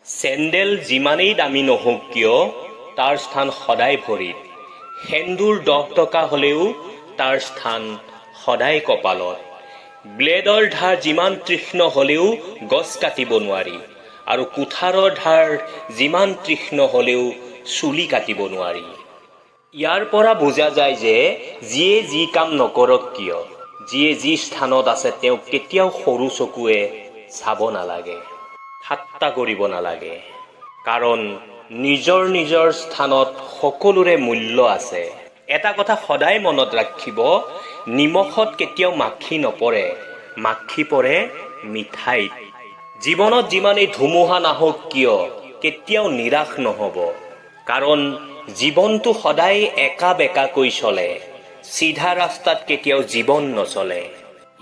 Sandal যিমানেই দামী নহওক কিয় তাৰ স্থান সদায় ভৰিত। সেন্দুৰ 10 টকা হ'লেও তাৰ স্থান সদায় কপালত। ব্লেডৰ ধাৰ যিমান তীক্ষ্ণ হ'লেও গছ কাটিব নোৱাৰি, আৰু কুঠাৰৰ ধাৰ যিমান তীক্ষ্ণ হ'লেও চুলি কাটিব নোৱাৰি। ইয়াৰ পৰা বুজা যায় যে যিয়ে যি কাম নকৰক কিয়, যিয়ে যি স্থানত আছে তেওঁক কেতিয়াও সৰু চকুৱে চাব নালাগে, ঠাট্টা কৰিব নালাগে। কাৰণ নিজৰ নিজৰ স্থানত সকলোৰে মূল্য আছে। এটা কথা সদায় মনত ৰাখিব, নিমখত কেতিয়াও মাখি নপৰে, মাখি পৰে মিঠাইত। জীৱনত যিমানেই ধুমুহা নাহক কিয় কেতিয়াও নিৰাশ নহ'ব, কাৰণ জীৱনটো সদায় একা বেকাকৈ চলে। চিধা ৰাস্তাত কেতিয়াও জীৱন নচলে।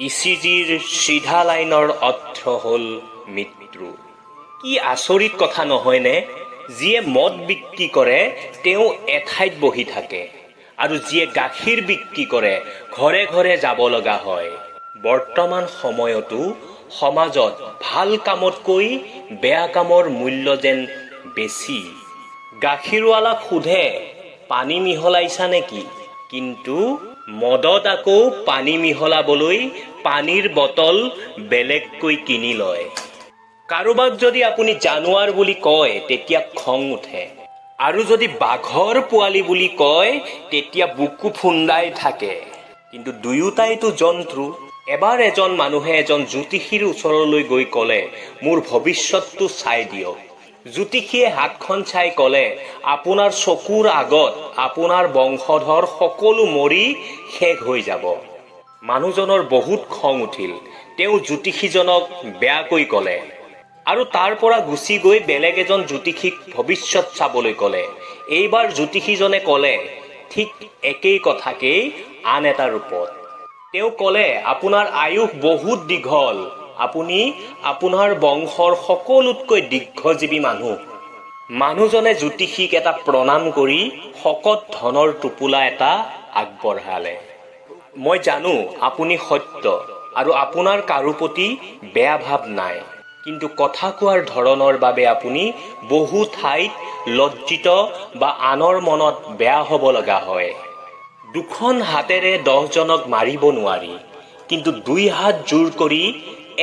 ইচিজিৰ চিধা লাইনৰ অৰ্থ হ'ল মৃত্যু। কি আচৰিত কথা নহয়নে? যিয়ে মদ বিক্ৰী কৰে তেওঁ এঠাইত বহি থাকে, আৰু যিয়ে গাখীৰ বিক্ৰী কৰে ঘৰে ঘৰে যাব লগা হয়। বৰ্তমান সময়তো সমাজত ভাল কামতকৈ বেয়া কামৰ মূল্য যেন বেছি। গাখীৰৱালাক সোধে পানী মিহলাইছা নেকি, কিন্তু মদত আকৌ পানী মিহলাবলৈ পানীৰ বটল বেলেগকৈ কিনি লয়। কাৰোবাক যদি আপুনি জানুৱাৰ বুলি কয় তেতিয়া খং উঠে, আৰু যদি বাঘৰ পোৱালি বুলি কয় তেতিয়া বুকু ফুন্দাই থাকে। কিন্তু দুয়োটাইতো জন্তু। এবাৰ এজন মানুহে এজন জ্যোতিষীৰ ওচৰলৈ গৈ ক'লে, মোৰ ভৱিষ্যতটো চাই দিয়ক। জ্যোতিষীয়ে হাতখন চাই ক'লে, আপোনাৰ চকুৰ আগত আপোনাৰ বংশধৰ সকলো মৰি শেষ হৈ যাব। মানুহজনৰ বহুত খং উঠিল। তেওঁ জ্যোতিষীজনক বেয়াকৈ ক'লে, আৰু তাৰ পৰা গুচি গৈ বেলেগ এজন জ্যোতিষীক ভৱিষ্যত চাবলৈ ক'লে। এইবাৰ জ্যোতিষীজনে ক'লে ঠিক একেই কথাকেই আন এটা ৰূপত। তেওঁ ক'লে, আপোনাৰ আয়ুস বহুত দীঘল, আপুনি আপোনাৰ বংশৰ সকলোতকৈ দীৰ্ঘজীৱী মানুহ। মানুহজনে জ্যোতিষীক এটা প্ৰণাম কৰি শকত ধনৰ টোপোলা এটা আগবঢ়ালে। মই জানো আপুনি সত্য, আৰু আপোনাৰ কাৰো প্ৰতি বেয়া ভাৱ নাই, কিন্তু কথা কোৱাৰ ধৰণৰ বাবে আপুনি বহু ঠাইত লজ্জিত বা আনৰ মনত বেয়া হ'ব লগা হয়। দুখন হাতেৰে 10 জনক মাৰিব নোৱাৰি, কিন্তু 2 হাত জোৰ কৰি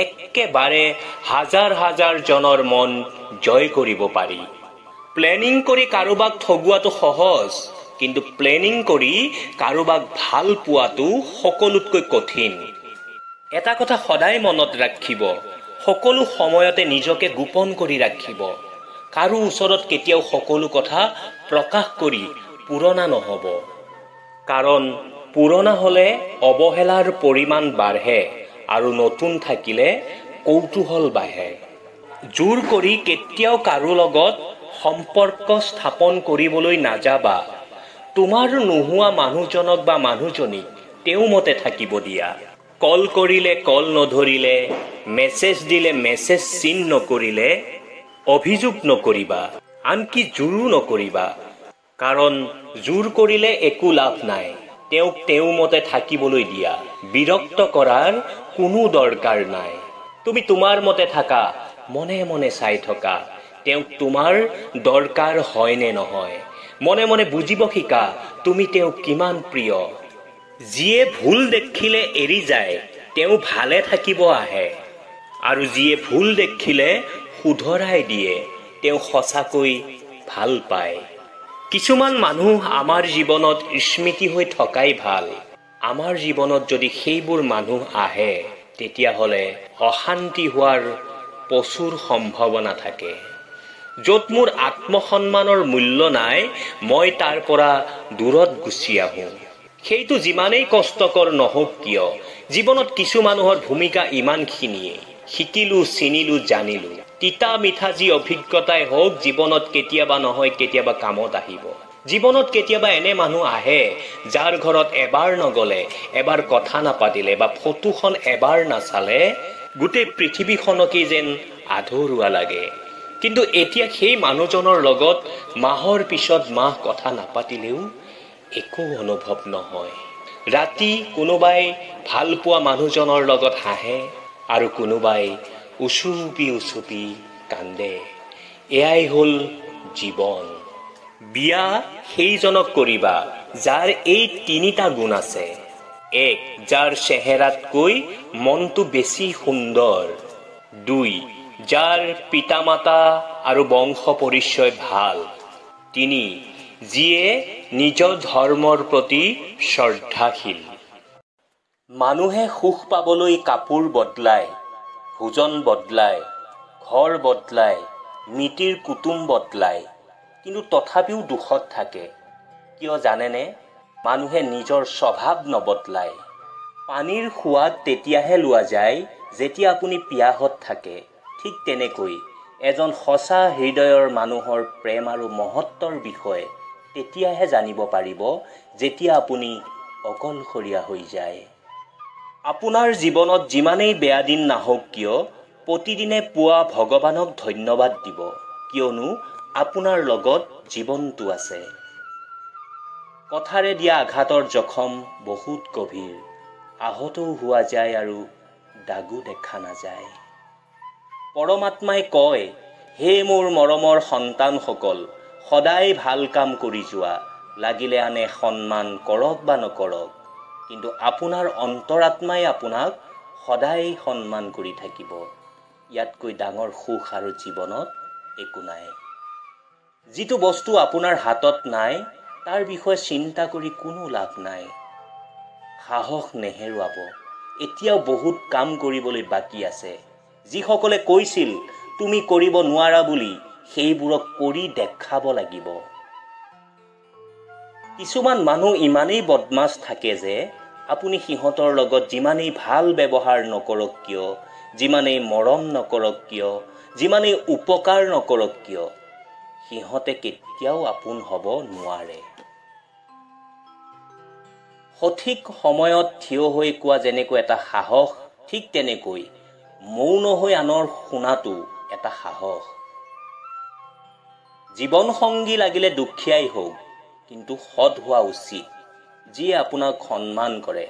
একেবাৰে হাজাৰ হাজাৰ জনৰ মন জয় কৰিব পাৰি। প্লেনিং কৰি কাৰোবাক ঠগোৱাটো সহজ, কিন্তু প্লেনিং কৰি কাৰোবাক ভাল পোৱাটো সকলোতকৈ কঠিন। এটা কথা সদায় মনত ৰাখিব, সকলো সময়তে নিজকে গোপন কৰি ৰাখিব। কাৰো ওচৰত কেতিয়াও সকলো কথা প্ৰকাশ কৰি পুৰণা নহ'ব, কাৰণ পুৰণা হ'লে অৱহেলাৰ পৰিমাণ বাঢ়ে, আৰু নতুন থাকিলে কৌতূহল বাঢ়ে। জোৰ কৰি কেতিয়াও কাৰো লগত সম্পৰ্ক স্থাপন কৰিবলৈ নাযাবা। তোমাৰ নোহোৱা মানুহজনক বা মানুহজনীক তেওঁ মতে থাকিব দিয়া। কল কৰিলে কল নধৰিলে, মেছেজ দিলে মেছেজ চিন নকৰিলে অভিযোগ নকৰিবা, আনকি জোৰো নকৰিবা। কাৰণ জোৰ কৰিলে একো লাভ নাই। তেওঁক তেওঁ মতে থাকিবলৈ দিয়া। বিৰক্ত কৰাৰ কোনো দৰকাৰ নাই। তুমি তোমাৰ মতে থাকা, মনে মনে চাই থকা তেওঁক তোমাৰ দৰকাৰ হয় নে নহয়। মনে মনে বুজিব শিকা তুমি তেওঁক কিমান প্ৰিয়। যিয়ে ভুল দেখিলে এৰি যায় তেওঁ ভালে থাকিব আহে, আৰু যিয়ে ভুল দেখিলে শুধৰাই দিয়ে তেওঁ সঁচাকৈ ভাল পায়। কিছুমান মানুহ আমাৰ জীৱনত স্মৃতি হৈ থকাই ভাল। আমাৰ জীৱনত যদি সেইবোৰ মানুহ আহে তেতিয়াহ'লে অশান্তি হোৱাৰ প্ৰচুৰ সম্ভাৱনা থাকে। য'ত মোৰ আত্মসন্মানৰ মূল্য নাই মই তাৰ পৰা দূৰত গুচি আহোঁ। সেইটো যিমানেই কষ্টকৰ নহওক কিয়, জীৱনত কিছু মানুহৰ ভূমিকা ইমানখিনিয়ে। শিকিলো, চিনিলো, জানিলো। তিতা মিঠা যি অভিজ্ঞতাই হওক জীৱনত কেতিয়াবা নহয় কেতিয়াবা কামত আহিব। জীৱনত কেতিয়াবা এনে মানুহ আহে যাৰ ঘৰত এবাৰ নগলে, এবাৰ কথা নাপাতিলে বা ফটোখন এবাৰ নাচালে গোটেই পৃথিৱীখনকেই যেন আধৰুৱা লাগে। কিন্তু এতিয়া সেই মানুহজনৰ লগত মাহৰ পিছত মাহ কথা নাপাতিলেও একো অনুভৱ নহয়। ৰাতি কোনোবাই ভাল পোৱা মানুহজনৰ লগত হাঁহে, আৰু কোনোবাই উচুপি উচুপি কান্দে। এয়াই হ'ল জীৱন। বিয়া সেইজনক কৰিবা যাৰ এই তিনিটা গুণ আছে। 1. যাৰ চেহেৰাতকৈ মনটো বেছি সুন্দৰ। 2. যাৰ পিতামাতা আৰু বংশ পৰিচয় ভাল। 3. যিয়ে নিজৰ ধৰ্মৰ প্ৰতি শ্ৰদ্ধাশীল। মানুহে সুখ পাবলৈ কাপোৰ বদলায়, ভোজন বদলায়, ঘৰ বদলায়, মিতিৰ কুটুম বদলায়, কিন্তু তথাপিও দুখত থাকে। কিয় জানেনে? মানুহে নিজৰ স্বভাৱ নবদলায়। পানীৰ সোৱাদ তেতিয়াহে লোৱা যায় যেতিয়া আপুনি পিয়াহত থাকে। ঠিক তেনেকৈ এজন সঁচা হৃদয়ৰ মানুহৰ প্ৰেম আৰু মহত্বৰ বিষয়ে তেতিয়াহে জানিব পাৰিব যেতিয়া আপুনি অকলশৰীয়া হৈ যায়। আপোনাৰ জীৱনত যিমানেই বেয়া দিন নাহক কিয়, প্ৰতিদিনে পুৱা ভগৱানক ধন্যবাদ দিব, কিয়নো আপোনাৰ লগত জীৱনটো আছে। কথাৰে দিয়া আঘাতৰ জখম বহুত গভীৰ, আহতও হোৱা যায় আৰু দাগো দেখা নাযায়। পৰমাত্মাই কয়, হে মোৰ মৰমৰ সন্তানসকল, সদায় ভাল কাম কৰি যোৱা, লাগিলে আনে সন্মান কৰক বা নকৰক, কিন্তু আপোনাৰ অন্তৰাত্মাই আপোনাক সদায় সন্মান কৰি থাকিব। ইয়াতকৈ ডাঙৰ সুখ আৰু জীৱনত একো নাই। যিটো বস্তু আপোনাৰ হাতত নাই তাৰ বিষয়ে চিন্তা কৰি কোনো লাভ নাই। সাহস নেহেৰুৱাব, এতিয়াও বহুত কাম কৰিবলৈ বাকী আছে। যিসকলে কৈছিল তুমি কৰিব নোৱাৰা বুলি, সেইবোৰক কৰি দেখাব লাগিব। কিছুমান মানুহ ইমানেই বদমাছ থাকে যে আপুনি সিহঁতৰ লগত যিমানেই ভাল ব্যৱহাৰ নকৰক কিয়, যিমানেই মৰম নকৰক কিয়, যিমানেই উপকাৰ নকৰক কিয়, সিহঁতে কেতিয়াও আপোন হ'ব নোৱাৰে। সঠিক সময়ত থিয় হৈ কোৱা যেনেকৈ এটা সাহস, ঠিক তেনেকৈ মৌন হৈ আনৰ শুনাটো এটা সাহস। জীৱন সংগী লাগিলে দুখীয়াই হওক, কিন্তু সৎ হোৱা উচিত, যিয়ে আপোনাক সন্মান কৰে,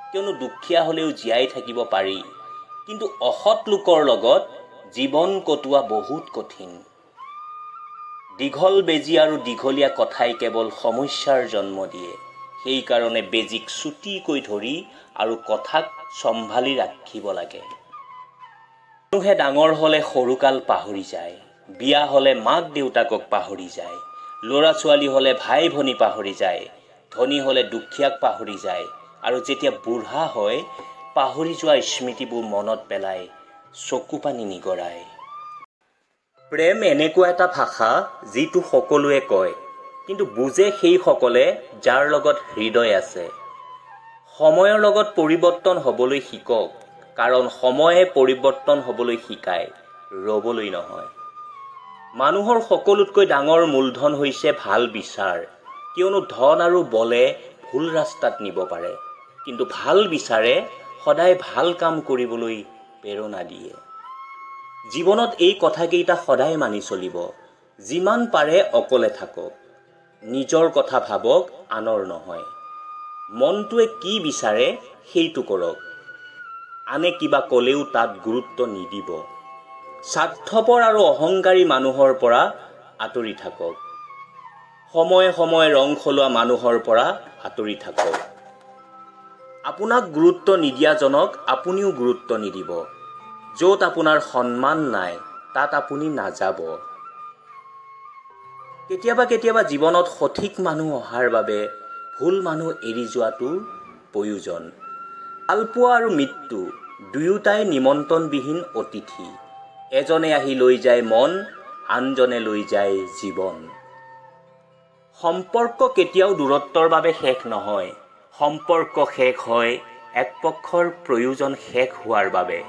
কিয়নো দুখীয়া হ'লেও জীয়াই থাকিব পাৰি, কিন্তু অসৎ লোকৰ লগত জীৱন কটোৱা বহুত কঠিন। দীঘল বেজী আৰু দীঘলীয়া কথাই কেৱল সমস্যাৰ জন্ম দিয়ে। সেইকাৰণে বেজীক চুটিকৈ ধৰি আৰু কথাক চম্ভালি ৰাখিব লাগে। মানুহে ডাঙৰ হ'লে সৰুকাল পাহৰি যায়, বিয়া হ'লে মাক দেউতাকক পাহৰি যায়, ল'ৰা ছোৱালী হ'লে ভাই ভনী পাহৰি যায়, ধনী হ'লে দুখীয়াক পাহৰি যায়, আৰু যেতিয়া বুঢ়া হয় পাহৰি যোৱা স্মৃতিবোৰ মনত পেলাই চকু পানী নিগৰায়। প্ৰেম এনেকুৱা এটা ভাষা যিটো সকলোৱে কয়, কিন্তু বুজে সেইসকলে যাৰ লগত হৃদয় আছে। সময়ৰ লগত পৰিৱৰ্তন হ'বলৈ শিকক, কাৰণ সময়ে পৰিৱৰ্তন হ'বলৈ শিকায়, ৰ'বলৈ নহয়। মানুহৰ সকলোতকৈ ডাঙৰ মূলধন হৈছে ভাল বিচাৰ, কিয়নো ধন আৰু বলে ভুল ৰাস্তাত নিব পাৰে, কিন্তু ভাল বিচাৰে সদায় ভাল কাম কৰিবলৈ প্ৰেৰণা দিয়ে। জীৱনত এই কথাকেইটা সদায় মানি চলিব। যিমান পাৰে অকলে থাকক, নিজৰ কথা ভাবক, আনৰ নহয়। মনটোৱে কি বিচাৰে সেইটো কৰক, আনে কিবা ক'লেও তাত গুৰুত্ব নিদিব। স্বাৰ্থপৰ আৰু অহংকাৰী মানুহৰ পৰা আঁতৰি থাকক, সময়ে সময়ে ৰং সলোৱা মানুহৰ পৰা আঁতৰি থাকক। আপোনাক গুৰুত্ব নিদিয়াজনক আপুনিও গুৰুত্ব নিদিব। য'ত আপোনাৰ সন্মান নাই তাত আপুনি নাযাব। কেতিয়াবা কেতিয়াবা জীৱনত সঠিক মানুহ অহাৰ বাবে ভুল মানুহ এৰি যোৱাটো প্ৰয়োজন। ভালপোৱা আৰু মৃত্যু দুয়োটাই নিমন্ত্ৰণবিহীন অতিথি। এজনে আহি লৈ যায় মন, আনজনে লৈ যায় জীৱন। সম্পৰ্ক কেতিয়াও দূৰত্বৰ বাবে শেষ নহয়। সম্পৰ্ক শেষ হয় এক পক্ষৰ প্ৰয়োজন শেষ হোৱাৰ বাবে।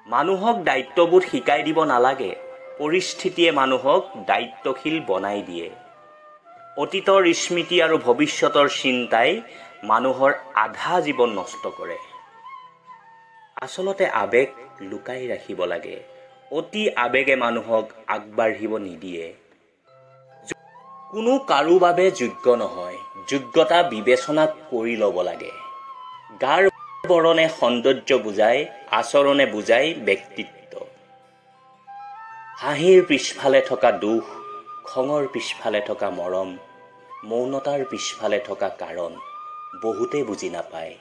মানুহক দায়িত্ববোধ শিকাই দিব নালাগে, পৰিস্থিতিয়ে মানুহক দায়িত্বশীল বনাই দিয়ে। অতীতৰ স্মৃতি আৰু ভৱিষ্যতৰ চিন্তাই মানুহৰ আধা জীৱন নষ্ট কৰে। আচলতে আবেগ লুকাই ৰাখিব লাগে, অতি আবেগে মানুহক আগবাঢ়িব নিদিয়ে। কোনো কাৰো বাবে যোগ্য নহয়, যোগ্যতা বিবেচনা কৰি ল'ব লাগে। গাৰ বৰণে সৌন্দৰ্য বুজাই, আচৰণে বুজাই ব্যক্তিত্ব। হাঁহিৰ পিছফালে থকা দুখ, খঙৰ পিছফালে থকা মৰম, মৌনতাৰ পিছফালে থকা কাৰণ বহুতে বুজি নাপায়।